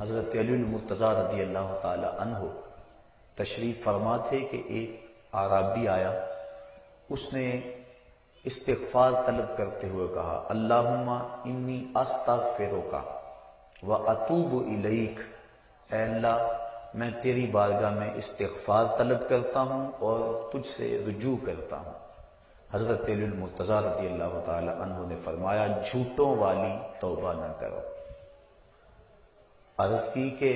حضرت علی المرتضیٰ رضی اللہ تعالی عنہ تشریف فرما تھے کہ ایک اعرابی آیا، اس نے استغفار طلب کرتے ہوئے کہا، اللہم انی استغفرک و اتوب الیک، اے اللہ میں تیری بارگاہ میں استغفار طلب کرتا ہوں اور تجھ سے رجوع کرتا ہوں۔ حضرت علی المرتضیٰ رضی اللہ تعالی عنہ نے فرمایا، جھوٹوں والی توبہ نہ کرو۔ عرض کی کہ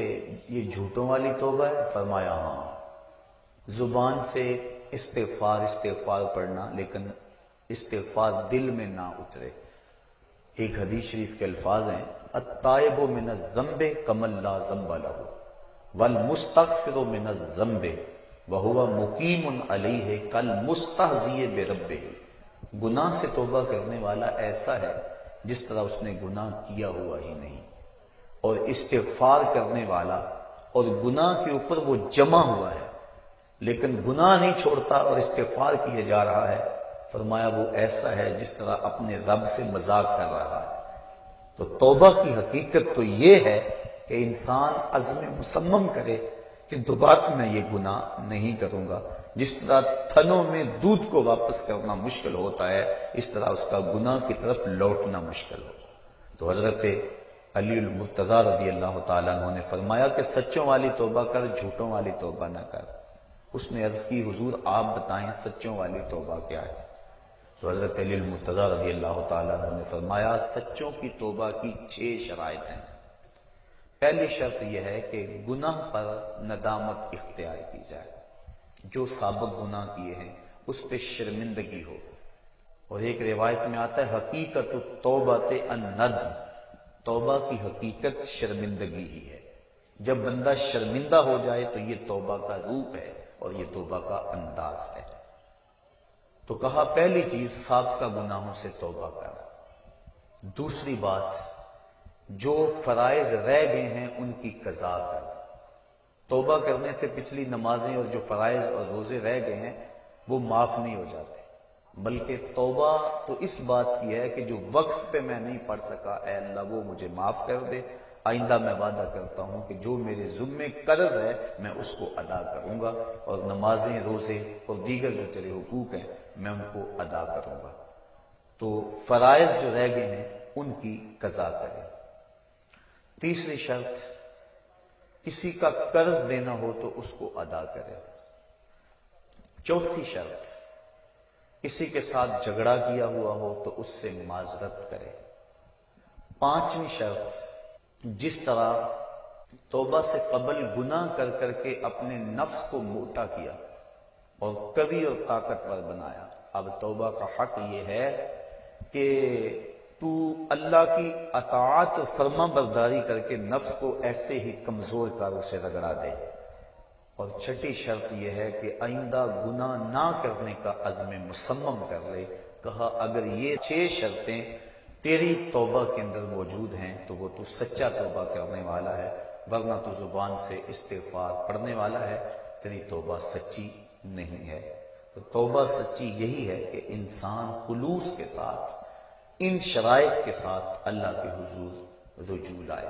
یہ جھوٹوں والی توبہ ہے؟ فرمایا ہاں، زبان سے استغفار پڑھنا لیکن استغفار دل میں نہ اترے۔ ایک حدیث شریف کے الفاظ ہیں، التائب من الذنب کمن لا ذنب لہ والمستغفر من الذنب وہو مقیم علیہ کالمستہزئ بربہ۔ گناہ سے توبہ کرنے والا ایسا ہے جس طرح اس نے گناہ کیا ہوا ہی نہیں، اور استغفار کرنے والا اور گناہ کے اوپر وہ جمع ہوا ہے لیکن گناہ نہیں چھوڑتا اور استغفار کیے جا رہا ہے، فرمایا وہ ایسا ہے جس طرح اپنے رب سے مذاق کر رہا ہے۔ تو توبہ کی حقیقت تو یہ ہے کہ انسان عزم مصمم کرے کہ دوبارہ میں یہ گناہ نہیں کروں گا۔ جس طرح تھنوں میں دودھ کو واپس کرنا مشکل ہوتا ہے، اس طرح اس کا گناہ کی طرف لوٹنا مشکل ہو۔ تو حضرت علی المرتضیٰ رضی اللہ تعالیٰ عنہ نے فرمایا کہ سچوں والی توبہ کر، جھوٹوں والی توبہ نہ کر۔ اس نے عرض کی، حضور آپ بتائیں سچوں والی توبہ کیا ہے؟ تو حضرت علی المرتضیٰ رضی اللہ تعالیٰ عنہ نے فرمایا، سچوں کی توبہ کی 6 شرائط ہیں۔ پہلی شرط یہ ہے کہ گناہ پر ندامت اختیار کی جائے، جو سابق گناہ کیے ہیں اس پہ شرمندگی ہو۔ اور ایک روایت میں آتا ہے، حقیقت التوبۃ الندم، توبہ کی حقیقت شرمندگی ہی ہے۔ جب بندہ شرمندہ ہو جائے تو یہ توبہ کا روپ ہے اور یہ توبہ کا انداز ہے۔ تو کہا پہلی چیز سابقہ گناہوں سے توبہ کر۔ دوسری بات، جو فرائض رہ گئے ہیں ان کی قضا کر۔ توبہ کرنے سے پچھلی نمازیں اور جو فرائض اور روزے رہ گئے ہیں وہ معاف نہیں ہو جاتے، بلکہ توبہ تو اس بات کی ہے کہ جو وقت پہ میں نہیں پڑھ سکا، اے اللہ وہ مجھے معاف کر دے، آئندہ میں وعدہ کرتا ہوں کہ جو میرے ذمے قرض ہے میں اس کو ادا کروں گا، اور نمازیں، روزے اور دیگر جو تیرے حقوق ہیں میں ان کو ادا کروں گا۔ تو فرائض جو رہ گئے ہیں ان کی قضا کرے۔ تیسری شرط، کسی کا قرض دینا ہو تو اس کو ادا کرے۔ چوتھی شرط، کسی کے ساتھ جھگڑا کیا ہوا ہو تو اس سے معذرت کرے۔ پانچویں شرط، جس طرح توبہ سے قبل گناہ کر کر کے اپنے نفس کو موٹا کیا اور قوی اور طاقتور بنایا، اب توبہ کا حق یہ ہے کہ تو اللہ کی اطاعت اور فرما برداری کر کے نفس کو ایسے ہی کمزور کر اسے رگڑا دے۔ اور چھٹی شرط یہ ہے کہ آئندہ گناہ نہ کرنے کا عزم مصمم کر لے۔ کہا اگر یہ 6 شرطیں تیری توبہ کے اندر موجود ہیں تو وہ تو سچا توبہ کرنے والا ہے، ورنہ تو زبان سے استغفار پڑھنے والا ہے، تیری توبہ سچی نہیں ہے۔ تو توبہ سچی یہی ہے کہ انسان خلوص کے ساتھ ان شرائط کے ساتھ اللہ کے حضور رجوع لائے۔